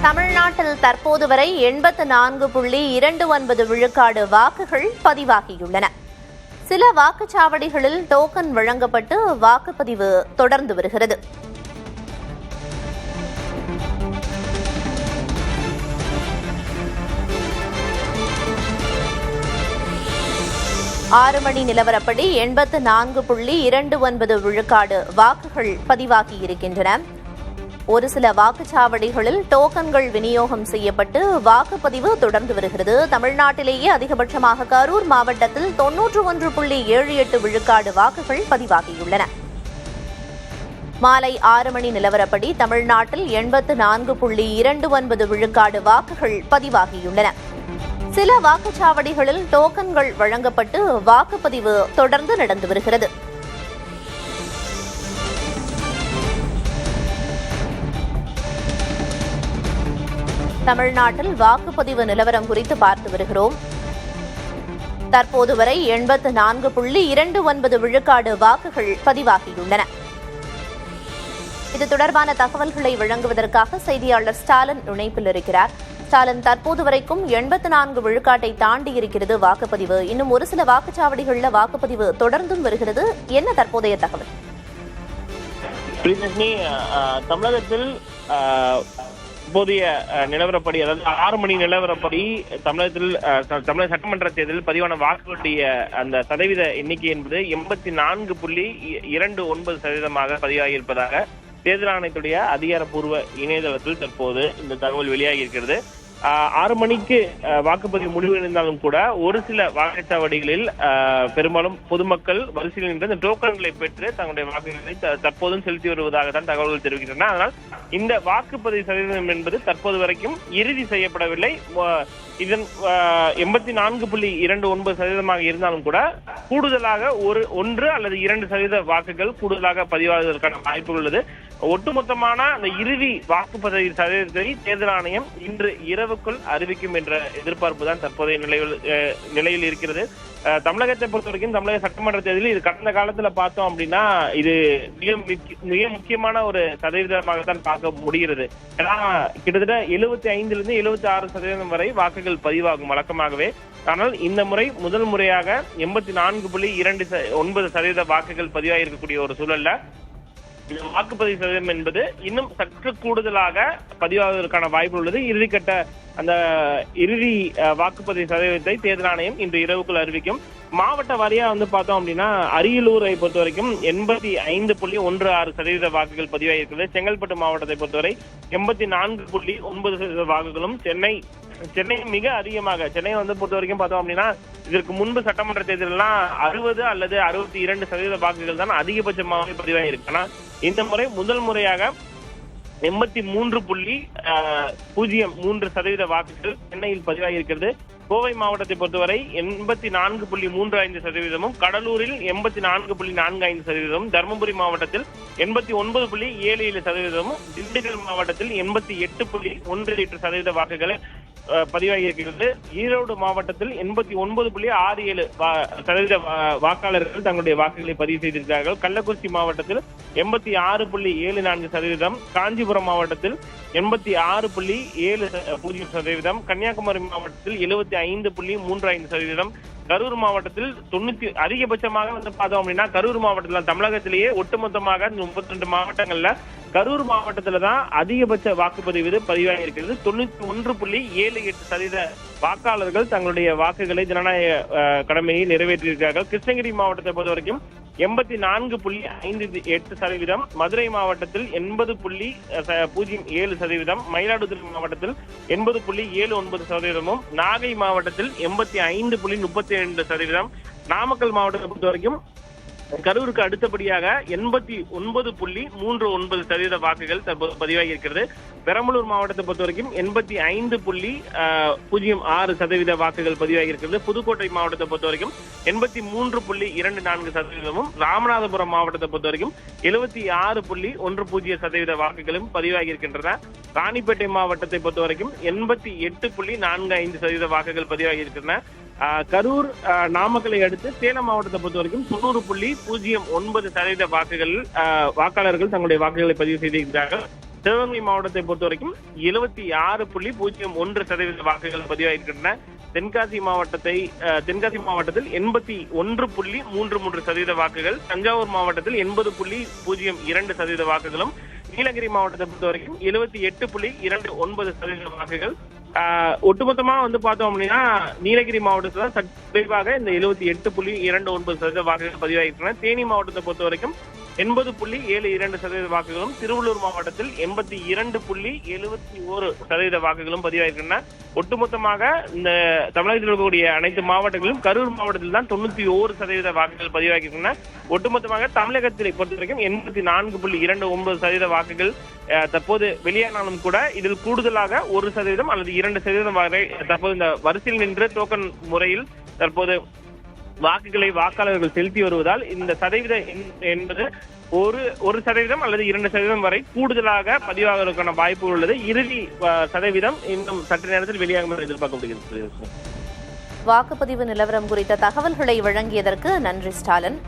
தமிழ்நாட்டில் தற்போது வரை 84.29 விழுக்காடு வாக்குகள் பதிவாகியுள்ளன. சில வாக்குச்சாவடிகளில் டோக்கன் வழங்கப்பட்டு வாக்குப்பதிவு தொடர்ந்து வருகிறது. ஆறு மணி நிலவரப்படி 84.29 விழுக்காடு வாக்குகள் பதிவாகியிருக்கின்றன. ஒரு சில வாக்குச்சாவடிகளில் டோக்கன்கள் விநியோகம் செய்யப்பட்டு வாக்குப்பதிவு தொடர்ந்து வருகிறது. தமிழ்நாட்டிலேயே அதிகபட்சமாக கரூர் மாவட்டத்தில் 91.78 விழுக்காடு வாக்குகள் பதிவாகியுள்ளன. மாலை 6 மணி நிலவரப்படி தமிழ்நாட்டில் 84.29 விழுக்காடு வாக்குகள் பதிவாகியுள்ளன. சில வாக்குச்சாவடிகளில் டோக்கன்கள் வழங்கப்பட்டு வாக்குப்பதிவு தொடர்ந்து நடந்து வருகிறது. தமிழ்நாட்டில் வாக்குப்பதிவு நிலவரம் குறித்து பார்த்து வருகிறோம். தற்போது வரை 84.29 விழுக்காடு வாக்குகள் பதிவாகியுள்ளன. இது தொடர்பான தகவல்களை வழங்குவதற்காக செய்தியாளர் ஸ்டாலின் இணைப்பில் இருக்கிறார். ஸ்டாலின், தற்போது வரைக்கும் 84 விழுக்காட்டை தாண்டி இருக்கிறது வாக்குப்பதிவு. இன்னும் ஒரு சில வாக்குச்சாவடிகளில் வாக்குப்பதிவு தொடர்ந்தும் வருகிறது. என்ன தற்போதைய தகவல்? தமிழகத்தில் இப்போதைய நிலவரப்படி, அதாவது 6 மணி நிலவரப்படி தமிழகத்தில் தமிழக சட்டமன்ற தேர்தலில் பதிவான வாக்குகளுடைய அந்த சதவீத எண்ணிக்கை என்பது 84.29% பதிவாகியிருப்பதாக தேர்தல் ஆணையத்துடைய அதிகாரப்பூர்வ இணையதளத்தில் தற்போது இந்த தகவல் வெளியாகி இருக்கிறது. 6 மணிக்கு வாக்குப்பதிவு முடிவடைந்தாலும் கூட ஒரு சில வாக்குச்சாவடிகளில் பெரும்பாலும் பொதுமக்கள் வரிசையில் நின்று இந்த டோக்கன்களை பெற்று தங்களுடைய வாக்குகளை தற்போதும் செலுத்தி வருவதாக தான் தகவல்கள் தெரிவிக்கின்றன. அதனால் இந்த வாக்குப்பதிவு சதவீதம் என்பது தற்போது வரைக்கும் இறுதி செய்யப்படவில்லை. இதன் 84.29% இருந்தாலும் கூட கூடுதலாக 1 அல்லது 2% வாக்குகள் கூடுதலாக பதிவாவதற்கான வாய்ப்புகள் உள்ளது. ஒட்டுமொத்தமான அந்த இறுதி வாக்குப்பதிவு சதவீதத்தை தேர்தல் ஆணையம் இன்று இரவுக்குள் அறிவிக்கும் என்ற எதிர்பார்ப்பு தான் தற்போதைய நிலையில் இருக்கிறது. தமிழகத்தை பொறுத்த வரைக்கும் தமிழக சட்டமன்ற தேர்தலில் இது கடந்த காலத்துல பார்த்தோம் அப்படின்னா இது மிக முக்கியமான ஒரு சதவீதமாகத்தான் பார்க்க முடிகிறது. ஏன்னா கிட்டத்தட்ட 75% 76% வரை வாக்குகள் பதிவாகும் வழக்கமாகவே. ஆனால் இந்த முறை முதல் முறையாக 84.29% வாக்குகள் பதிவாகிருக்கக்கூடிய ஒரு சூழல்ல இந்த வாக்குப்பதிவு சதவீதம் என்பது இன்னும் சற்று கூடுதலாக பதிவாவதற்கான வாய்ப்பு உள்ளது. இறுதிக்கட்ட அந்த இறுதி வாக்குப்பதிவு சதவீதத்தை தேர்தல் ஆணையம் இன்று இரவுக்குள் அறிவிக்கும். மாவட்ட வாரியா பார்த்தோம் அப்படின்னா அரியலூரை பொறுத்த வரைக்கும் 85.16% வாக்குகள் பதிவாகியிருக்கிறது. செங்கல்பட்டு மாவட்டத்தை பொறுத்தவரை 84.9% வாக்குகளும், சென்னை மிக அதிகமாக, சென்னை பொறுத்த வரைக்கும் பார்த்தோம் அப்படின்னா இதற்கு முன்பு சட்டமன்ற தேர்தலாம் 60 அல்லது 62% வாக்குகள் தான் அதிகபட்சமாகவே பதிவாகியிருக்கு. ஆனா இந்த முறை முதல் முறையாக 83.03% வாக்குகள் சென்னையில் பதிவாகியிருக்கிறது. கோவை மாவட்டத்தை பொறுத்தவரை 84.35%, கடலூரில் 84.45%, தருமபுரி மாவட்டத்தில் 89.77%, திண்டுக்கல் மாவட்டத்தில் 88.18% வாக்குகளை பதிவாகியிருக்கிறது. ஈரோடு மாவட்டத்தில் 89.67% வாக்காளர்கள் தங்களுடைய வாக்குகளை பதிவு செய்திருக்கிறார்கள். கள்ளக்குறிச்சி மாவட்டத்தில் 86.74%, காஞ்சிபுரம் மாவட்டத்தில் 86.70%, கன்னியாகுமரி மாவட்டத்தில் 75.35%, கரூர் மாவட்டத்தில் 90 அதிகபட்சமாக பார்த்தோம் அப்படின்னா கரூர் மாவட்டத்தில் தமிழகத்திலேயே ஒட்டுமொத்தமாக 32 மாவட்டங்கள்ல கரூர் மாவட்டத்துல தான் அதிகபட்ச வாக்குப்பதிவு பதிவாகி இருக்கிறது. 91.78% வாக்காளர்கள் தங்களுடைய வாக்குகளை ஜனநாயக கடமையை நிறைவேற்றியிருக்கிறார்கள். கிருஷ்ணகிரி மாவட்டத்தை பொறுத்த வரைக்கும் 84.58%, மதுரை மாவட்டத்தில் 80.07%, மயிலாடுதுறை மாவட்டத்தில் 80.79%, நாகை மாவட்டத்தில் 85.32%, நாமக்கல் மாவட்டத்தை பொறுத்த வரைக்கும் கரூருக்கு அடுத்தபடியாக 89.39% வாக்குகள் தற்போது பதிவாகி இருக்கிறது. பெரம்பலூர் மாவட்டத்தை பொறுத்த வரைக்கும் 85.06% வாக்குகள் பதிவாகி இருக்கிறது. புதுக்கோட்டை மாவட்டத்தை பொறுத்த வரைக்கும் 83.24%, ராமநாதபுரம் மாவட்டத்தை பொறுத்த வரைக்கும் 76.10% வாக்குகளும் பதிவாகி இருக்கின்றன. ராணிப்பேட்டை மாவட்டத்தை பொறுத்த வரைக்கும் 88.45% வாக்குகள் பதிவாகி இருக்கின்றன. கரூர், நாமக்கலை அடுத்து சேலம் மாவட்டத்தை பொறுத்த வரைக்கும் 90.09% வாக்காளர்கள் தங்களுடைய வாக்குகளை பதிவு செய்திருக்கிறார்கள். சிவகங்கை மாவட்டத்தை பொறுத்த வரைக்கும் 76.01% வாக்குகள் பதிவாகியிருக்கின்றன. தென்காசி மாவட்டத்தில் 81.33% வாக்குகள், தஞ்சாவூர் மாவட்டத்தில் 80.02% வாக்குகளும், நீலகிரி மாவட்டத்தை பொறுத்த வரைக்கும் 78.29% வாக்குகள். ஒட்டுமொத்தமா பார்த்தோம் அப்படின்னா நீலகிரி மாவட்டத்துல சற்று குறைவாக இந்த 78.29% வாக்குகள் பதிவாகின்றன. தேனி மாவட்டத்தை பொறுத்த வரைக்கும் 80.72% வாக்குகளும், திருவள்ளூர் மாவட்டத்தில் 82.71% வாக்குகளும் பதிவாகின்றன. ஒட்டுமொத்தமாக இந்த தமிழகத்தில் இருக்கக்கூடிய அனைத்து மாவட்டங்களிலும் கரூர் மாவட்டத்தில் தான் 91% வாக்குகள் பதிவாகின்றன. ஒட்டுமொத்தமாக தமிழகத்தை பொறுத்த வரைக்கும் 84.29% வாக்குகள் தற்போது வெளியானாலும் கூட இதில் கூடுதலாக 1% அல்லது 2% வரை தற்போது இந்த வரிசையில் நின்று டோக்கன் முறையில் தற்போது வாக்குகளை வாக்காளர்கள் செலுத்தி வருவதால் இந்த சதவீதம் என்பது 1% அல்லது 2% வரை கூடுதலாக பதிவாகிறதுக்கான வாய்ப்பு உள்ளது. இறுதி சதவீதம் இன்னும் சற்று நேரத்தில் வெளியாகும் என்று எதிர்பார்க்கப்படுகிறது. வாக்குப்பதிவு நிலவரம் குறித்த தகவல்களை வழங்கியதற்கு நன்றி ஸ்டாலின்.